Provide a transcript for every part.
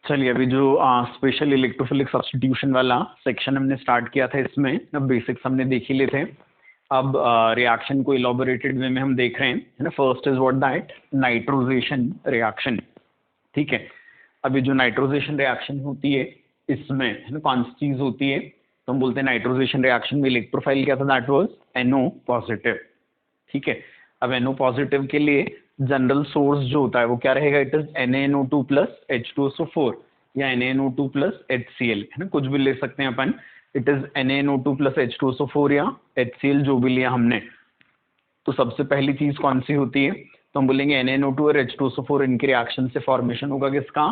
चलिए अभी जो स्पेशल इलेक्ट्रोफिलिक सब्स्टिट्यूशन वाला सेक्शन हमने स्टार्ट किया था, इसमें अब बेसिक्स हमने देख ही लिए थे। अब रिएक्शन को इलॉबोरेटेड वे में हम देख रहे हैं, है ना। First is what that nitrosation reaction. ठीक है, अभी जो नाइट्रोजेशन रिएक्शन होती है इसमें, है ना, कौन सी चीज होती है, तो हम बोलते हैं नाइट्रोजेशन रिएक्शन में इलेक्ट्रोफाइल क्या था, दैट वाज NO पॉजिटिव। ठीक है, अब NO पॉजिटिव के लिए जनरल सोर्स जो होता है वो क्या रहेगा, it is NaNO2 plus H2SO4 या NaNO2 प्लस HCl, है ना, कुछ भी ले सकते हैं अपन। It is NaNO2 plus H2SO4 या HCl जो भी लिया हमने। तो सबसे पहली चीज कौन सी होती है, तो हम बोलेंगे NaNO2 और H2SO4, इनके रिएक्शन से फॉर्मेशन होगा किसका,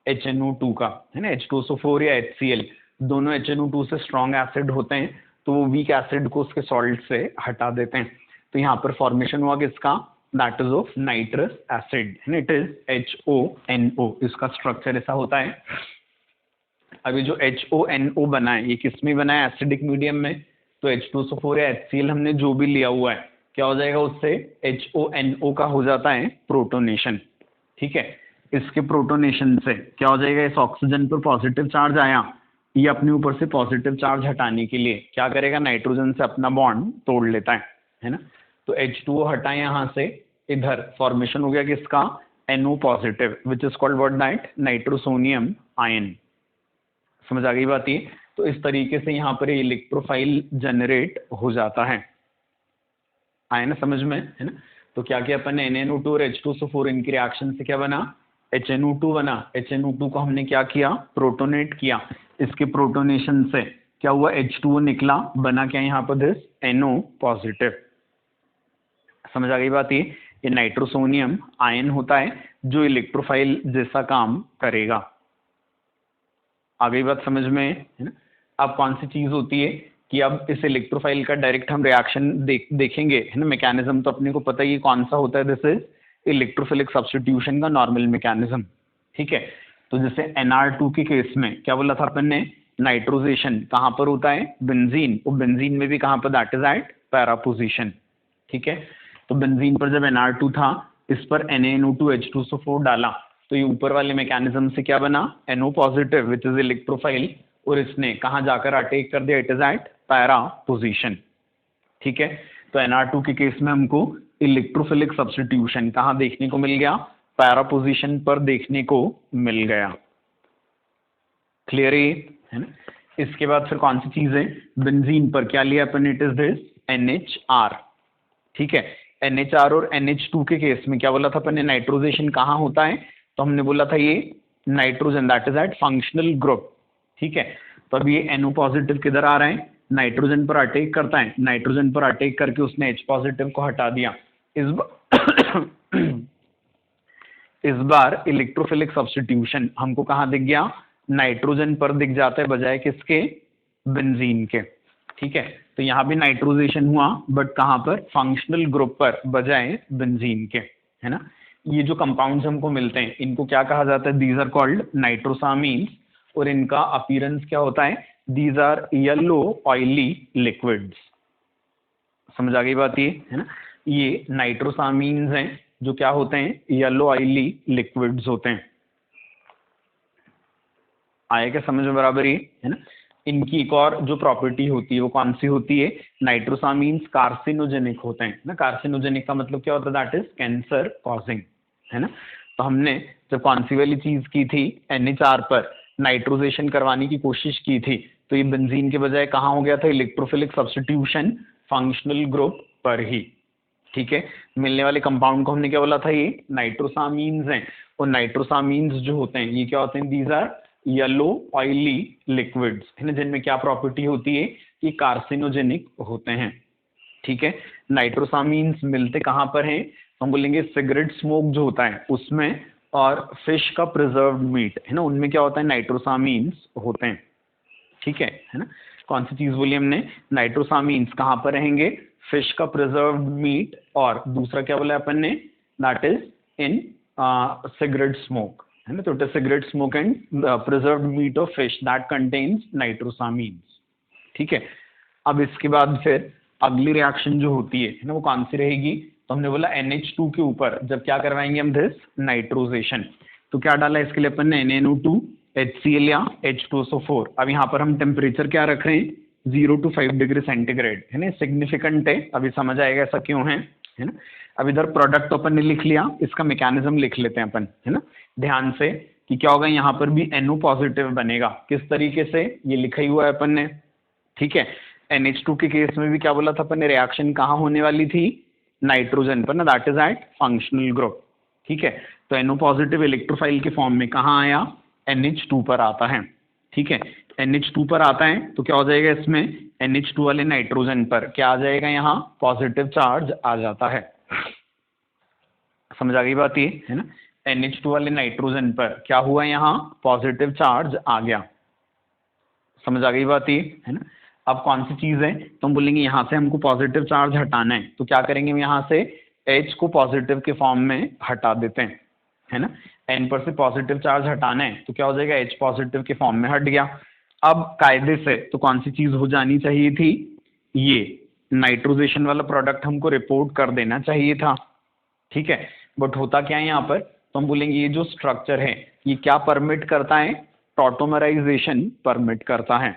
HNO2 का, है ना। H2SO4 या HCl दोनों HNO2 से स्ट्रॉन्ग एसिड होते हैं, तो वो वीक एसिड को उसके सॉल्ट से हटा देते हैं। तो यहाँ पर फॉर्मेशन हुआ किसका, that is of nitrous acid, it is HONO। इसका स्ट्रक्चर ऐसा होता है। अभी जो HONO बना है ये किस में बना है, एसिडिक मीडियम में। तो H2SO4 या HCl हमने जो भी लिया हुआ है, क्या हो जाएगा उससे, HONO का हो जाता है प्रोटोनेशन। ठीक है, इसके प्रोटोनेशन से क्या हो जाएगा, इस ऑक्सीजन पर पॉजिटिव चार्ज आया, ये अपने ऊपर से पॉजिटिव चार्ज हटाने के लिए क्या करेगा, नाइट्रोजन से अपना बॉन्ड तोड़ लेता है ना। तो H2O हटाए यहाँ से, इधर फॉर्मेशन हो गया किसका, NO positive, which is called what that nitrosonium ion. समझ आ गई बात ये। तो इस तरीके से यहाँ पर इलेक्ट्रोफाइल जनरेट हो जाता है, आया ना समझ में, है ना। तो क्या किया अपन ने, NaNO2 और H2SO4 इनकी रिएक्शन से क्या बना, HNO2 बना। HNO2 को हमने क्या किया, प्रोटोनेट किया। इसके प्रोटोनेशन से क्या हुआ, H2O निकला, बना क्या यहाँ पर, दिस NO पॉजिटिव। समझ आ गई बात ये नाइट्रोसोनियम आयन होता है जो इलेक्ट्रोफाइल जैसा काम करेगा। आ गई बात समझ में, है ना। अब कौन सी चीज होती है कि अब इस इलेक्ट्रोफाइल का डायरेक्ट हम रिएक्शन देखेंगे, है ना। मैकेनिज्म तो अपने को पता ही कौन सा होता है, दिस इज इलेक्ट्रोफिलिक सब्स्टिट्यूशन का नॉर्मल मैकेनिज्म। ठीक है, तो जैसे NR2 के केस में क्या बोला था अपन ने, नाइट्रोजेशन कहाँ पर होता है, बेंजीन, और बेंजीन में भी कहाँ पर, that is eight para position. ठीक है, तो बेंजीन पर जब NR2 था, इस पर NaNO2 H2SO4 डाला, तो ये ऊपर वाले मैकेनिज्म से क्या बना, NO positive which is electrophile, और इसने कहाँ जाकर अटैक कर दिया, it is eight para position. ठीक है, तो NR2 के केस में हमको इलेक्ट्रोफिलिक सब्स्टिट्यूशन कहाँ देखने को मिल गया, पैरा पोजीशन पर देखने को मिल गया। क्लियर है ना। इसके बाद फिर कौन सी चीज है, बेंजीन पर क्या लिया अपन, इट इज दिस NHR। ठीक है, NHR और NH2 के केस में क्या बोला था अपन ने, नाइट्रोजेशन कहाँ होता है, तो हमने बोला था ये nitrogen, that is at functional group. ठीक है, तो अब ये NO पॉजिटिव किधर आ रहा है, नाइट्रोजन पर अटैक करता है, नाइट्रोजन पर अटैक करके उसने H पॉजिटिव को हटा दिया। इस बार इलेक्ट्रोफिलिक सब्स्टिट्यूशन हमको कहाँ दिख गया, नाइट्रोजन पर दिख जाता है बजाय किसके, बेंजीन के। ठीक है, तो यहाँ भी नाइट्रोजेशन हुआ, बट कहाँ पर, फंक्शनल ग्रुप पर बजाय बेंजीन के, है ना। ये जो कंपाउंड्स हमको मिलते हैं इनको क्या कहा जाता है, दीज आर कॉल्ड नाइट्रोसामीन्स, और इनका अपीयरेंस क्या होता है, these are yellow oily liquids. समझ आ गई बात ये, है ना। ये नाइट्रोसामीन्स हैं जो क्या होते हैं, येलो ऑयली लिक्विड्स होते हैं। आया क्या समझ में बराबर ही, है ना। इनकी एक और जो प्रॉपर्टी होती है वो कौन सी होती है, नाइट्रोसामीन्स कार्सिनोजेनिक होते हैं ना। कार्सिनोजेनिक का मतलब क्या होता है, दैट इज कैंसर कॉजिंग, है ना। तो हमने जब कौन सी वाली चीज की थी, NHR पर नाइट्रोजेशन करवाने की कोशिश की थी, तो ये बेंजीन के बजाय कहाँ हो गया था, इलेक्ट्रोफिलिक सब्स्टिट्यूशन फंक्शनल ग्रुप पर ही। ठीक है, मिलने वाले कंपाउंड को हमने क्या बोला था, ये नाइट्रोसामीन्स हैं, और नाइट्रोसामीन्स जो होते हैं ये क्या होते हैं, these are yellow oily liquids, है ना, जिनमें क्या प्रॉपर्टी होती है, ये कार्सिनोजेनिक होते हैं। ठीक है, नाइट्रोसामीन्स मिलते कहाँ पर हैं, हम बोलेंगे सिगरेट स्मोक जो होता है उसमें, और फिश का प्रिजर्व्ड मीट, है ना, उनमें क्या होता है, नाइट्रोसामीन्स होते हैं। ठीक है ना। कौन सी चीज बोली हमने, नाइट्रोसामीन्स कहाँ पर रहेंगे, फिश का प्रिजर्व्ड मीट, और दूसरा क्या बोला अपन ने, that is in cigarette smoke, है ना। तो it is cigarette smoke and preserved meat of fish that contains nitrosamines. ठीक है, अब इसके बाद फिर अगली रिएक्शन जो होती है ना वो कौन सी रहेगी, तो हमने बोला NH2 के ऊपर जब क्या करवाएंगे हम, दिस नाइट्रोजेशन। तो क्या डाला इसके लिए अपन ने, NaNO2 HCl या H2SO4। अब यहाँ पर हम टेम्परेचर क्या रख रहे हैं, 0 to 5 डिग्री सेंटीग्रेड, है ना, सिग्निफिकेंट है, अभी समझ आएगा ऐसा क्यों है ना। अब इधर प्रोडक्ट अपन ने लिख लिया, इसका मैकेनिज्म लिख लेते हैं अपन, है ना, ध्यान से कि क्या होगा, यहाँ पर भी NO पॉजिटिव बनेगा, किस तरीके से, ये लिखा ही हुआ है अपन ने, ठीक है। NH2 के केस में भी क्या बोला था अपन ने, रिएक्शन कहाँ होने वाली थी, नाइट्रोजन पर ना, that is at functional group, ठीक है। तो NO पॉजिटिव इलेक्ट्रोफाइल के फॉर्म में कहाँ आया, NH2 पर आता है, ठीक है। NH2 पर आता है तो क्या हो जाएगा, इसमें NH2 वाले नाइट्रोजन पर क्या आ जाएगा, यहाँ पॉजिटिव चार्ज आ जाता है। समझ आ गई बात ये, है ना। NH2 वाले नाइट्रोजन पर क्या हुआ, यहाँ पॉजिटिव चार्ज आ गया। समझ आ गई बात ये, है ना। अब कौन सी चीज है, तो हम बोलेंगे यहाँ से हमको पॉजिटिव चार्ज हटाना है, तो क्या करेंगे, हम यहाँ से H को पॉजिटिव के फॉर्म में हटा देते हैं, है ना। N पर से पॉजिटिव चार्ज हटाना है तो क्या हो जाएगा, H पॉजिटिव के फॉर्म में हट गया। अब कायदे से तो कौन सी चीज हो जानी चाहिए थी, ये नाइट्रोजेशन वाला प्रोडक्ट हमको रिपोर्ट कर देना चाहिए था, ठीक है। बट होता क्या है यहाँ पर, तो हम बोलेंगे ये जो स्ट्रक्चर है ये क्या परमिट करता है, टॉटोमराइजेशन परमिट करता है।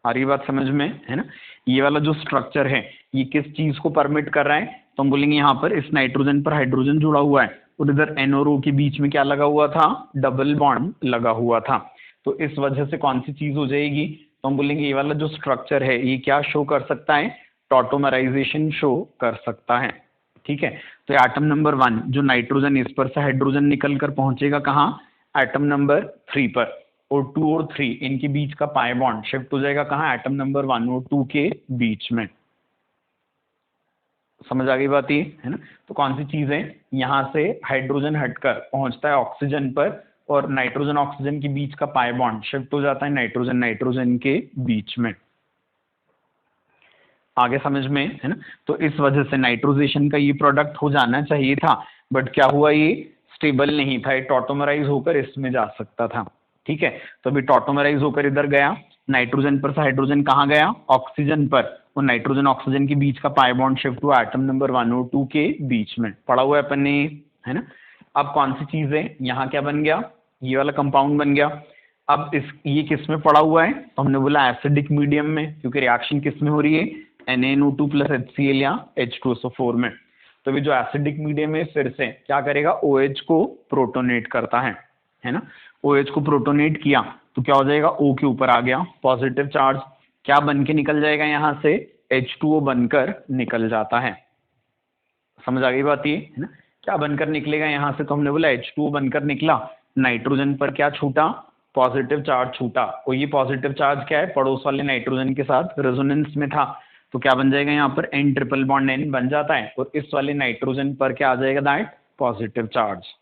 आ रही बात समझ में, है ना। ये वाला जो स्ट्रक्चर है ये किस चीज को परमिट कर रहा है, तो हम बोलेंगे यहाँ पर इस नाइट्रोजन पर हाइड्रोजन जुड़ा हुआ है और इधर N और O के बीच में क्या लगा हुआ था, डबल बॉन्ड लगा हुआ था। तो इस वजह से कौन सी चीज हो जाएगी, तो हम बोलेंगे ये वाला जो स्ट्रक्चर है ये क्या शो कर सकता है, टॉटोमराइजेशन शो कर सकता है, ठीक है। तो एटम नंबर 1 जो नाइट्रोजन, इस पर से हाइड्रोजन निकल कर पहुंचेगा कहाँ, एटम नंबर 3 पर, और 2 और 3 इनके बीच का पाई बॉन्ड शिफ्ट हो जाएगा कहाँ, एटम नंबर 1 और 2 के बीच में। समझ आ गई बात ये, है ना। तो कौन सी चीज है, यहाँ से हाइड्रोजन हटकर पहुंचता है ऑक्सीजन पर और नाइट्रोजन ऑक्सीजन के बीच का पाई बॉन्ड शिफ्ट हो जाता है नाइट्रोजन नाइट्रोजन के बीच में। आगे समझ में, है ना। तो इस वजह से नाइट्रोजेशन का ये प्रोडक्ट हो जाना चाहिए था, बट क्या हुआ, ये स्टेबल नहीं था, ये टॉटोमराइज होकर इसमें जा सकता था, ठीक है। तो अभी टॉटोमराइज होकर इधर गया, नाइट्रोजन पर से हाइड्रोजन कहाँ गया, ऑक्सीजन पर, और नाइट्रोजन ऑक्सीजन के बीच का पाई बॉन्ड शिफ्ट हुआ एटम नंबर 1 और 2 के बीच में, पढ़ा हुआ है अपन ने, है ना। अब कौन सी चीज है, यहाँ क्या बन गया, ये वाला कंपाउंड बन गया। अब इस ये किस में पड़ा हुआ है, तो हमने बोला एसिडिक मीडियम में, क्योंकि रिएक्शन किस में हो रही है, NaNO2 प्लस HCl या H2SO4 में। तो ये जो एसिडिक मीडियम है फिर से क्या करेगा, OH को प्रोटोनेट करता है ना। OH को प्रोटोनेट किया तो क्या हो जाएगा, O के ऊपर आ गया पॉजिटिव चार्ज, क्या बन के निकल जाएगा, यहाँ से H2O बनकर निकल जाता है। समझ आ गई बात ये, है ना। क्या बनकर निकलेगा यहाँ से, तो हमने बोला H2O बनकर निकला, नाइट्रोजन पर क्या छूटा, पॉजिटिव चार्ज छूटा, और ये पॉजिटिव चार्ज क्या है, पड़ोस वाले नाइट्रोजन के साथ रेजोनेंस में था, तो क्या बन जाएगा, यहाँ पर N ट्रिपल बॉन्ड N बन जाता है और इस वाले नाइट्रोजन पर क्या आ जाएगा, दैट पॉजिटिव चार्ज।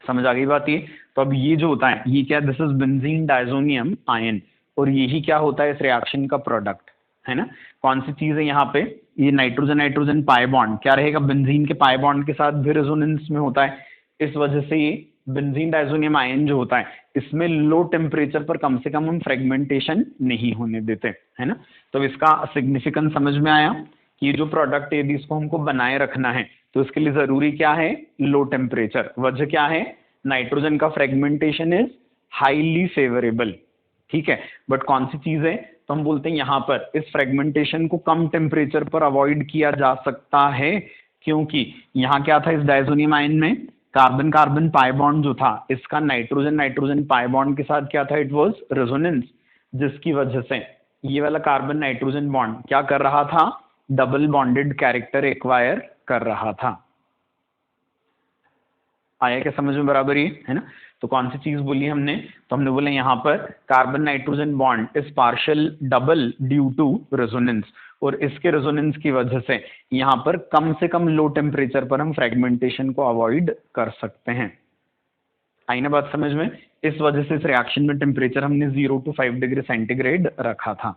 समझ आ गई बात ये। तो अब ये जो होता है ये क्या, this is benzene diazonium ion, और यही क्या होता है इस रिएक्शन का प्रोडक्ट, है ना। कौन सी चीज है यहाँ पे, ये नाइट्रोजन नाइट्रोजन पाई बॉन्ड क्या रहेगा, बेंजीन के पाई बॉन्ड के साथ भी रेजोनेंस में होता है, इस वजह से ये बेंजीन डायजोनियम आयन जो होता है इसमें लो टेम्परेचर पर कम से कम हम फ्रेगमेंटेशन नहीं होने देते, है ना। तो इसका सिग्निफिकेंस समझ में आया कि ये जो प्रोडक्ट है यदि इसको हमको बनाए रखना है तो इसके लिए जरूरी क्या है, लो टेम्परेचर। वजह क्या है, नाइट्रोजन का फ्रेगमेंटेशन इज हाईली फेवरेबल, ठीक है। बट कौन सी चीज है, तो हम बोलते हैं यहाँ पर इस फ्रेगमेंटेशन को कम टेम्परेचर पर अवॉइड किया जा सकता है, क्योंकि यहाँ क्या था, इस डायजोनियम आयन में कार्बन कार्बन पाई बॉन्ड जो था इसका नाइट्रोजन नाइट्रोजन पाई बॉन्ड के साथ क्या था, इट वाज रेजोनेंस, जिसकी वजह से ये वाला कार्बन नाइट्रोजन बॉन्ड क्या कर रहा था, डबल बॉन्डेड कैरेक्टर एक्वायर कर रहा था। आया क्या समझ में बराबर ही, है ना। तो कौन सी चीज बोली हमने, तो हमने बोला यहाँ पर carbon nitrogen bond is partial double due to resonance, और इसके रेजोनेंस की वजह से यहाँ पर कम से कम लो टेम्परेचर पर हम फ्रेगमेंटेशन को अवॉइड कर सकते हैं। आई ना बात समझ में। इस वजह से इस रिएक्शन में टेम्परेचर हमने 0 to 5 डिग्री सेंटीग्रेड रखा था।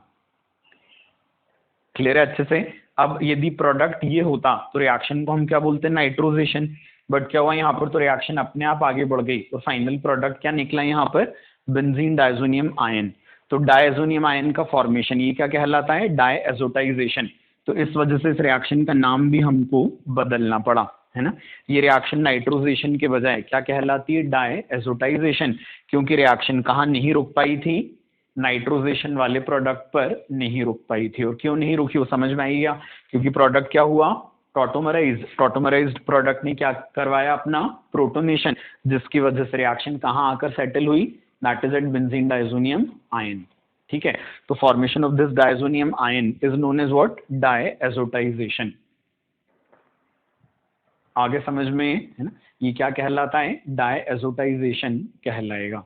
क्लियर है अच्छे से। अब यदि प्रोडक्ट ये होता तो रिएक्शन को हम क्या बोलते हैं, नाइट्रोजेशन। बट क्या हुआ यहाँ पर, तो रिएक्शन अपने आप आगे बढ़ गई और फाइनल प्रोडक्ट क्या निकला यहाँ पर, बेंजीन डायजोनियम आयन। तो डायजोनियम आयन का फॉर्मेशन ये क्या कहलाता है, डायएजोटाइजेशन। तो इस वजह से इस रिएक्शन का नाम भी हमको बदलना पड़ा। है ना। ये रिएक्शन नाइट्रोजेशन के बजाय क्या कहलाती है, डायएज़ोटाइजेशन, क्योंकि रिएक्शन कहाँ नहीं रुक पाई थी, नाइट्रोजेशन वाले प्रोडक्ट पर नहीं रुक पाई थी। और क्यों नहीं रुकी वो समझ में आई गया, क्योंकि प्रोडक्ट क्या हुआ, टॉटोमराइज्ड प्रोडक्ट ने क्या करवाया, अपना प्रोटोनेशन, जिसकी वजह से रिएक्शन कहाँ आकर सेटल हुई, that is at benzene diazonium ion. ठीक है, तो formation of this diazonium ion is known as what, diazotization. आगे समझ में है ना, ये क्या कहलाता है, डायएज़ोटाइजेशन कहलाएगा।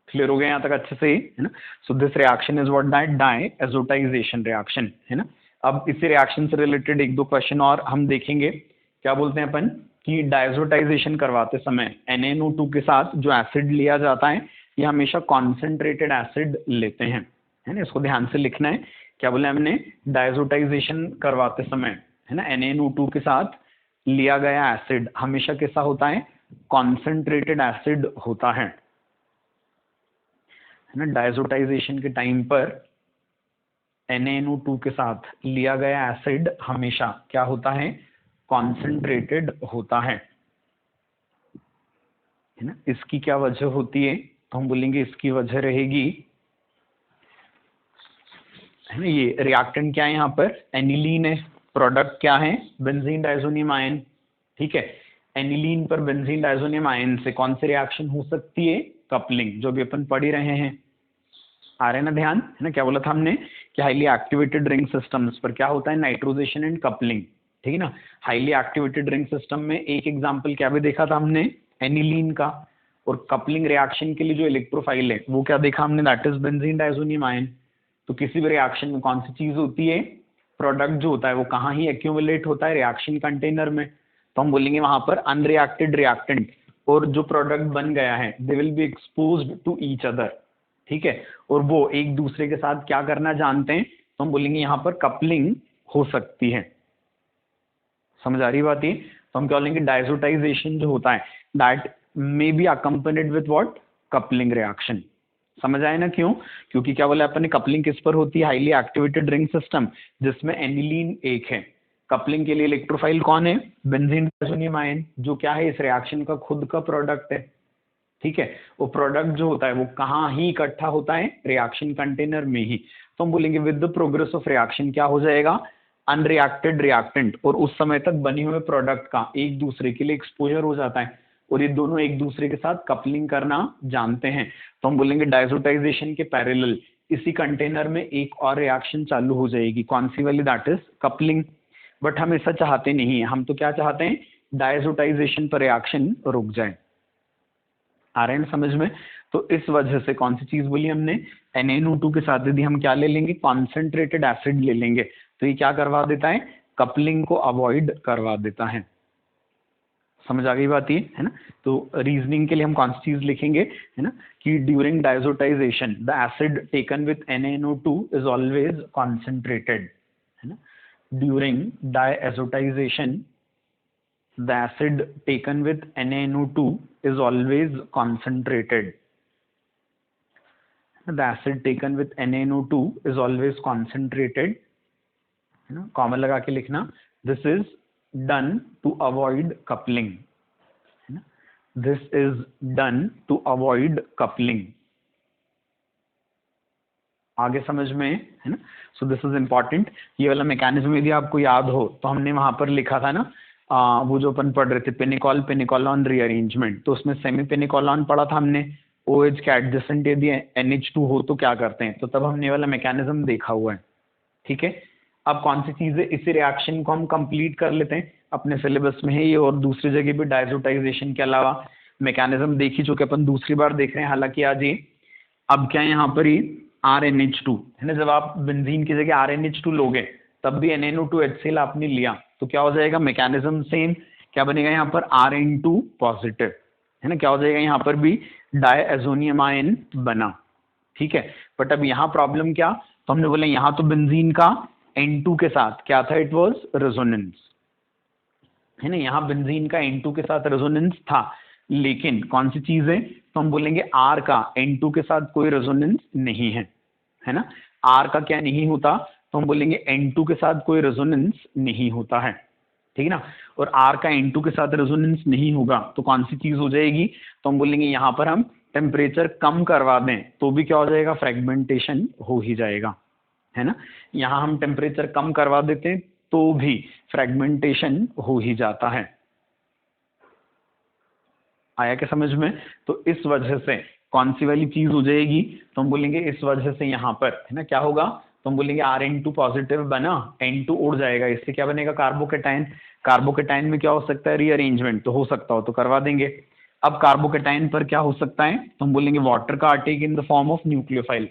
क्लियर हो गया यहाँ तक अच्छे से, है ना। So this reaction is what, that diazotization reaction, है ना। अब इसी रिएक्शन से रिलेटेड एक दो क्वेश्चन और हम देखेंगे। क्या बोलते हैं अपन कि डायएज़ोटाइजेशन करवाते समय NaNO2 के साथ जो एसिड लिया जाता है, ये हमेशा कॉन्सेंट्रेटेड एसिड लेते हैं, है ना। इसको ध्यान से लिखना है। क्या बोले हमने, डायएज़ोटाइजेशन करवाते समय, है ना, NaNO2 के साथ लिया गया एसिड हमेशा कैसा होता है, कॉन्सेंट्रेटेड एसिड होता है ना। डायएज़ोटाइजेशन के टाइम पर NaNO2 के साथ लिया गया एसिड हमेशा क्या होता है, कॉन्सेंट्रेटेड होता है ना। इसकी क्या वजह होती है, तो हम बोलेंगे इसकी वजह रहेगी, है ना, ये रिएक्टेंट क्या है यहाँ पर, एनिलीन है, प्रोडक्ट क्या है, बेंजीन डायज़ोनियम आयन। ठीक है, एनिलीन पर बेंजीन डायज़ोनियम आयन से कौन सी रिएक्शन हो सकती है, कपलिंग, जो भी अपन पढ़ ही रहे हैं। आ रहे ना ध्यान, है ना। क्या बोला था हमने कि हाईली एक्टिवेटेड रिंग सिस्टम्स पर क्या होता है, नाइट्रोजेशन एंड कपलिंग। ठीक है ना, हाईली एक्टिवेटेड रिंग सिस्टम में एक एग्जांपल क्या भी देखा था हमने, एनिलीन का। और कपलिंग रिएक्शन के लिए जो इलेक्ट्रोफाइल है वो क्या देखा हमने, that is benzene diazonium ion. तो किसी भी रिएक्शन में कौन सी चीज होती है, प्रोडक्ट जो होता है वो कहाँ ही एक्यूमुलेट होता है, रिएक्शन कंटेनर में। तो हम बोलेंगे वहां पर अनरिएक्टेड रिएक्टेंट और जो प्रोडक्ट बन गया है, they will be exposed to each other. ठीक है, और वो एक दूसरे के साथ क्या करना जानते हैं, तो हम बोलेंगे यहाँ पर कपलिंग हो सकती है। समझ आ रही बात ये, तो हम क्या बोलेंगे, डायज़ोटाइजेशन जो होता है that may be accompanied with what, coupling reaction. समझ आए ना, क्यों, क्योंकि क्या बोला अपन ने, कपलिंग किस पर होती है, हाईली एक्टिवेटेड रिंग सिस्टम जिसमें एनिलीन एक है। कपलिंग के लिए इलेक्ट्रोफाइल कौन है, बेंजीन डायज़ोनियम आयन, जो क्या है इस रिएक्शन का खुद का प्रोडक्ट है। ठीक है, वो प्रोडक्ट जो होता है वो कहाँ ही इकट्ठा होता है, रिएक्शन कंटेनर में ही। तो हम बोलेंगे with the progress of reaction क्या हो जाएगा, अनरिएक्टेड रिएक्टेंट और उस समय तक बने हुए प्रोडक्ट का एक दूसरे के लिए एक्सपोजर हो जाता है और ये दोनों एक दूसरे के साथ कपलिंग करना जानते हैं। तो हम बोलेंगे डायज़ोटाइजेशन के पैरेलल इसी कंटेनर में एक और रिएक्शन चालू हो जाएगी, कौन सी वाली, दैट इज कपलिंग। बट हम ऐसा चाहते नहीं है, हम तो क्या चाहते हैं, डायज़ोटाइजेशन पर रिएक्शन रुक जाए। आ रहे हैं समझ में। तो इस वजह से कौन सी चीज बोली हमने, NaNO2 के साथ यदि हम क्या ले लेंगे, कॉन्सेंट्रेटेड एसिड ले लेंगे, तो ये क्या करवा देता है, कपलिंग को अवॉइड करवा देता है। समझ आ गई बात ये, है ना। तो रीजनिंग के लिए हम कौन सी चीज लिखेंगे, है ना, कि during diazotization the acid taken with NaNO2 is always concentrated, है ना। During diazotization the acid taken with NaNO2 is always concentrated. The acid taken with NaNO2 is always concentrated. है ना, कॉमन लगा के लिखना, this is done to avoid coupling. है ना, this is done to avoid coupling. आगे समझ में, है ना। So this is important. ये वाला मैकेनिज्म यदि आपको याद हो तो हमने वहां पर लिखा था ना, वो जो अपन पढ़ रहे थे, पेनिकॉलॉन रीअरेंजमेंट, तो उसमें सेमी पेनिकॉलॉन पढ़ा था हमने, OH के एडजेसेंट यदि NH2 हो तो क्या करते हैं, तो तब हमने वाला मैकेनिज्म देखा हुआ है। ठीक है, अब कौन सी चीज है, इसी रिएक्शन को हम कंप्लीट कर लेते हैं, अपने सिलेबस में है ये, और दूसरी जगह भी डायज़ोटाइजेशन के अलावा मैकेनिज्म देखी, जो कि अपन दूसरी बार देख रहे हैं हालांकि आज ये। अब क्या है यहाँ पर ही RnH2, है ना, जब आप बेंजीन की जगह RnH2 लोगे तब भी NaNO2 HCl आपने लिया तो क्या हो जाएगा, मैकेनिज्म सेम। क्या बनेगा यहाँ पर, Rn2 पॉजिटिव, है ना, क्या हो जाएगा यहाँ पर भी, डायएज़ोनियम आयन बना। ठीक है, बट अब यहाँ प्रॉब्लम क्या, तो हमने बोला यहाँ तो बेंजीन का N2 के साथ क्या था, इट वाज रेजोनेंस, है ना, यहाँ बेंजीन का N2 के साथ रेजोनेंस था, लेकिन कौन सी चीज है, तो हम बोलेंगे R का N2 के साथ कोई रेजोनेंस नहीं है, है ना। R का क्या नहीं होता, तो हम बोलेंगे N2 के साथ कोई रेजोनेंस नहीं होता है। ठीक है ना, और R का N2 के साथ रेजोनेंस नहीं होगा तो कौन सी चीज हो जाएगी, तो हम बोलेंगे यहाँ पर हम टेम्परेचर कम करवा दें तो भी क्या हो जाएगा, फ्रेगमेंटेशन हो ही जाएगा, है ना। यहाँ हम टेम्परेचर कम करवा देते हैं तो भी फ्रेगमेंटेशन हो ही जाता है। आया क्या समझ में? तो इस वजह से कौन सी वाली चीज हो जाएगी, तो हम बोलेंगे इस वजह से यहाँ पर, है ना, क्या होगा, तो हम बोलेंगे Rn2 पॉजिटिव बना, N2 उड़ जाएगा, इससे क्या बनेगा, कार्बोकेटाइन। कार्बोकेटाइन में क्या हो सकता है, रीअरेंजमेंट, तो हो सकता हो तो करवा देंगे। अब कार्बोकेटाइन पर क्या हो सकता है, तो हम बोलेंगे वाटर का attack in the form of nucleophile,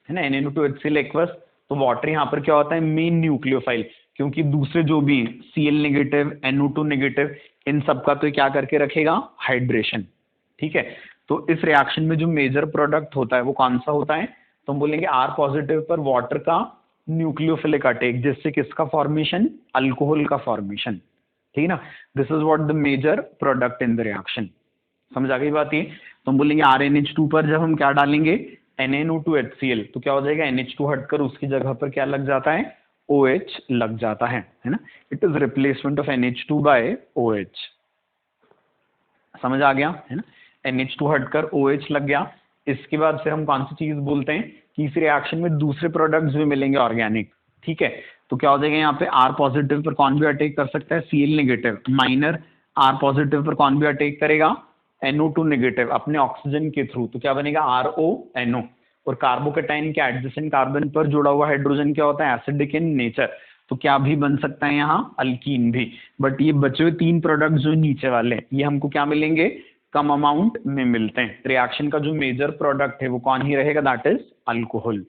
है ना, NaN2HCl एक्वस। तो वाटर यहाँ पर क्या होता है, मेन न्यूक्लियोफाइल, क्योंकि दूसरे जो भी Cl नेगेटिव, NO2 नेगेटिव, इन सब का तो क्या करके रखेगा, हाइड्रेशन, ठीक है। तो इस रिएक्शन में जो मेजर प्रोडक्ट होता है वो कौन सा होता है, तो हम बोलेंगे R पॉजिटिव पर वाटर का न्यूक्लियोफिलिक अटैक, जिससे किसका फॉर्मेशन, अल्कोहल का फॉर्मेशन, ठीक है ना। This is what the major product in the reaction. समझ आ गई बात ये? तो हम बोलेंगे RNH2 पर जब हम क्या डालेंगे, NaNO2HCl, तो क्या हो जाएगा, NH2 हटकर उसकी जगह पर क्या लग जाता है, OH लग जाता है ना। It is replacement of NH2 by OH। समझ आ गया, है ना, NH2 हटकर OH लग गया। इसके बाद फिर हम कौन सी चीज बोलते हैं कि इस रिएक्शन में दूसरे प्रोडक्ट्स भी मिलेंगे ऑर्गेनिक, ठीक है। तो क्या हो जाएगा, यहाँ पे R पॉजिटिव पर कौन भी अटैक कर सकता है, Cl negative, minor R positive पर कौन भी अटैक करेगा, NO2 नेगेटिव, अपने ऑक्सीजन के थ्रू, तो क्या बनेगा, RONO। और कार्बोकेटाइन के एडजेसेंट कार्बन पर जुड़ा हुआ हाइड्रोजन क्या होता है, एसिडिक इन नेचर, तो क्या भी बन सकता है यहाँ, अल्कीन भी। बट ये बचे हुए तीन प्रोडक्ट जो नीचे वाले, ये हमको क्या मिलेंगे, कम अमाउंट में मिलते हैं। रिएक्शन का जो मेजर प्रोडक्ट है वो कौन ही रहेगा, दैट इज अल्कोहल।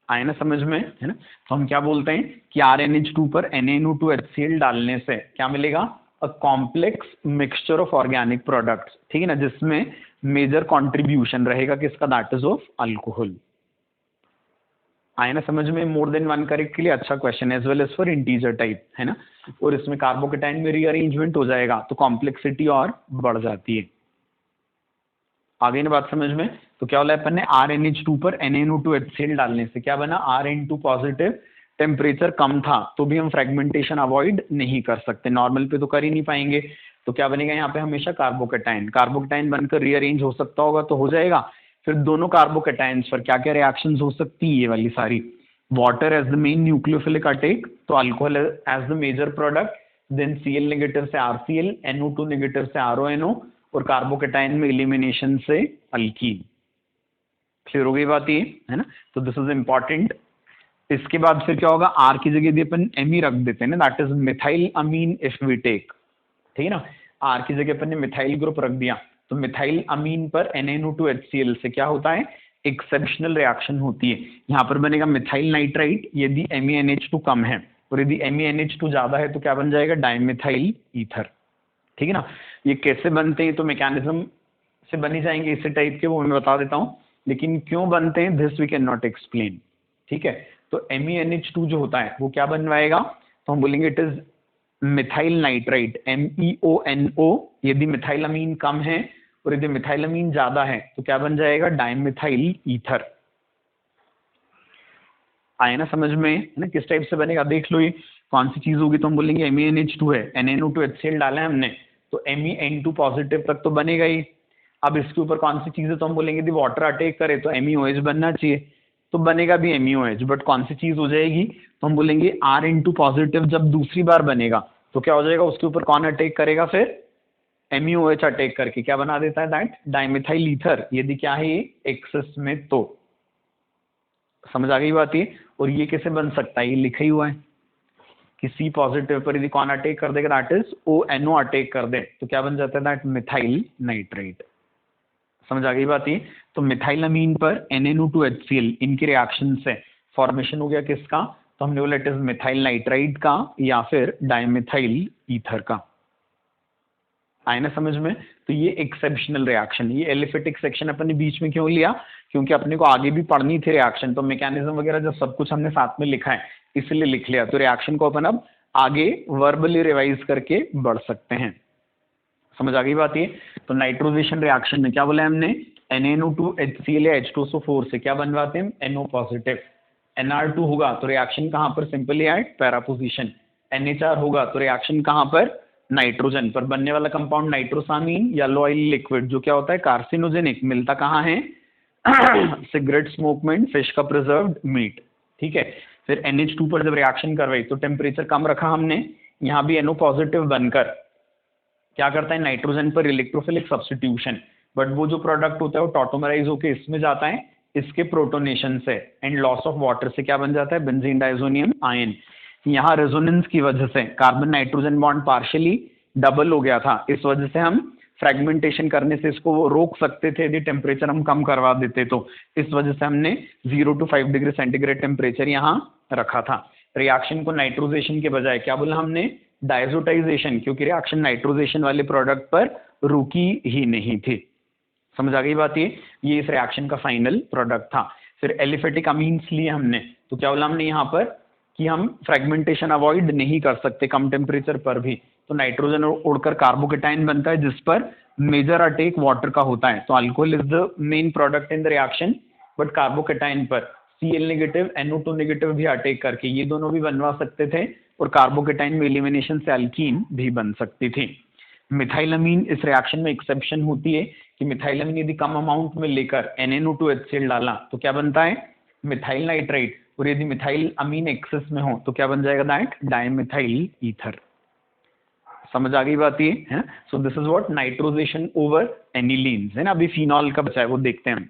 आए ना समझ में, है ना। तो हम क्या बोलते हैं कि RNH2 पर NaNO2HCl डालने से क्या मिलेगा, a complex mixture of organic products, ठीक है ना, जिसमें मेजर कंट्रीब्यूशन रहेगा किसका, दैट इज ऑफ अल्कोहल। आए ना समझ में? मोर देन वन करेक्ट के लिए अच्छा question, as well as for integer type, है ना। और इसमें कार्बोकेटाइन में रीअरेंजमेंट हो जाएगा तो कॉम्प्लेक्सिटी और बढ़ जाती है। आगे ना बात समझ में? तो क्या बोला अपन ने, RNH2 पर NaNO2HCl डालने से क्या बना, Rn2 पॉजिटिव। टेम्परेचर कम था तो भी हम फ्रेगमेंटेशन अवॉइड नहीं कर सकते, नॉर्मल पे तो कर ही नहीं पाएंगे, तो क्या बनेगा यहाँ पे हमेशा कार्बोकेटाइन। कार्बोकेटाइन बनकर रीअरेंज हो सकता होगा तो हो जाएगा। फिर दोनों कार्बोकेटाइन्स पर क्या क्या रिएक्शंस हो सकती है, ये वाली सारी, water as the main nucleophilic attack, तो alcohol as the major product, then Cl negative से RCl, NO2 नेगेटिव से RONO, और कार्बोकेटाइन में एलिमिनेशन से अल्कीन। क्लियर हो गई बात ये, है ना। तो दिस इज इंपॉर्टेंट। इसके बाद फिर क्या होगा, R की जगह यदि अपन Me रख देते हैं ना, that is methyl amine if we take, ठीक है ना। R की जगह अपन ने मिथाइल ग्रुप रख दिया, तो मिथाइल अमीन पर NaNO2HCl से क्या होता है, एक्सेप्शनल रिएक्शन होती है। यहाँ पर बनेगा मिथाइल नाइट्राइट यदि MEnH2 कम है, और यदि MEnH2 ज्यादा है तो क्या बन जाएगा, डाइमिथाइल ईथर, ठीक है ना। ये कैसे बनते हैं, तो मैकेनिज्म से बनी जाएंगे इसी टाइप के, वो मैं बता देता हूँ, लेकिन क्यों बनते हैं this we can not explain, ठीक है। तो MEnH2 जो होता है वो क्या बनवाएगा, तो हम बोलेंगे it is methyl nitrite, MEONO, यदि मिथाइल अमीन कम है और यदि मिथाइल अमीन ज्यादा है तो क्या बन जाएगा, डाइमिथाइल ईथर। आए ना समझ में, है ना, किस टाइप से बनेगा देख लो, ये कौन सी चीज होगी, तो हम बोलेंगे MEnH2 है, NaNO2HCl डाला है हमने, तो MEN2 पॉजिटिव तक तो बनेगा ही। अब इसके ऊपर कौन सी चीज है, तो हम बोलेंगे यदि वाटर अटैक करे तो MEOH बनना चाहिए, तो बनेगा भी MEOH, बट कौन सी चीज हो जाएगी, तो हम बोलेंगे R पॉजिटिव जब दूसरी बार बनेगा तो क्या हो जाएगा, उसके ऊपर कौन अटैक करेगा, फिर MEOH अटैक करके क्या बना देता है, दैट डाइमिथाइल ईथर, यदि क्या है ये एक्सेस में तो। समझ आ गई बात ये। और ये कैसे बन सकता है, ये लिखा ही हुआ है कि C पॉजिटिव पर यदि कौन अटैक कर देगा, दैट इज ONO अटैक कर दे तो क्या बन जाता है, दैट मिथाइल नाइट्रेट। समझ आ गई बात ये। तो मिथाइल अमीन पर NaNO2HCl, इनके रिएक्शन से फॉर्मेशन हो गया किसका, तो हमने बोला इट इज मिथाइल नाइट्राइट का या फिर डाइमिथाइल ईथर का। आए ना समझ में। तो ये एक्सेप्शनल रिएक्शन, ये एलिफेटिक सेक्शन अपन ने बीच में क्यों लिया, क्योंकि अपने को आगे भी पढ़नी थी रिएक्शन, तो मैकेनिज्म वगैरह जब सब कुछ हमने साथ में लिखा है इसलिए लिख लिया। तो रिएक्शन को अपन अब आगे वर्बली रिवाइज करके बढ़ सकते हैं। समझ आ गई बात ये। तो नाइट्रोजेशन रिएक्शन में क्या बोला है हमने, NaNO2HCl या H2SO4 से क्या बनवाते हैं, NO पॉजिटिव। Nr2 होगा तो रिएक्शन कहां पर simply eight para position, NHR होगा तो रिएक्शन कहाँ पर, नाइट्रोजन पर। बनने वाला कंपाउंड नाइट्रोसामीन, येलो ऑयल लिक्विड, जो क्या होता है कार्सिनोजेनिक, मिलता कहाँ है सिगरेट स्मोक में, फिश का प्रिजर्व्ड मीट, ठीक है। फिर NH2 पर जब रिएक्शन करवाई तो टेम्परेचर कम रखा हमने, यहाँ भी NO पॉजिटिव बनकर क्या करता है, नाइट्रोजन पर इलेक्ट्रोफिलिक सब्स्टिट्यूशन, बट वो जो प्रोडक्ट होता है वो टॉटोमराइज होकर इसमें जाता है, इसके प्रोटोनेशन से एंड लॉस ऑफ वाटर से क्या बन जाता है, बेंजीन डाइजोनियम आयन। यहाँ रेजोनेंस की वजह से carbon nitrogen bond partially double हो गया था, इस वजह से हम फ्रेगमेंटेशन करने से इसको रोक सकते थे यदि टेम्परेचर हम कम करवा देते तो, इस वजह से हमने 0 to 5 डिग्री सेंटीग्रेड टेम्परेचर यहाँ रखा था। रिएक्शन को नाइट्रोजेशन के बजाय क्या बोला हमने, डायजोटाइजेशन, क्योंकि रिएक्शन नाइट्रोजेशन वाले प्रोडक्ट पर रुकी ही नहीं थी। समझ आ गई बात, ये इस रिएक्शन का फाइनल प्रोडक्ट था। फिर एलिफेटिक अमीन्स लिए हमने, तो क्या बोला हमने यहाँ पर कि हम फ्रेगमेंटेशन अवॉइड नहीं कर सकते कम टेम्परेचर पर भी, तो नाइट्रोजन उड़कर कार्बोकेटाइन बनता है जिस पर मेजर अटैक वाटर का होता है। तो alcohol is the main product in the reaction, but carbocation पर Cl नेगेटिव NO2 नेगेटिव भी अटैक करके ये दोनों भी बनवा सकते थे, और कार्बोकेटाइन में एलिमिनेशन से अल्कीन भी बन सकती थी। मिथाइलमीन इस रिएक्शन में एक्सेप्शन होती है कि मिथाइलमीन यदि कम अमाउंट में लेकर NaNO2 HCl डाला तो क्या बनता है, मिथाइल नाइट्राइट, और यदि मिथाइल अमीन एक्सेस में हो तो क्या बन जाएगा, दैट डाइमिथाइल ईथर। समझ आ गई बात ये है। So this is what nitrosation over anilines है ना। अभी फिनॉल का बचा है वो देखते हैं हम।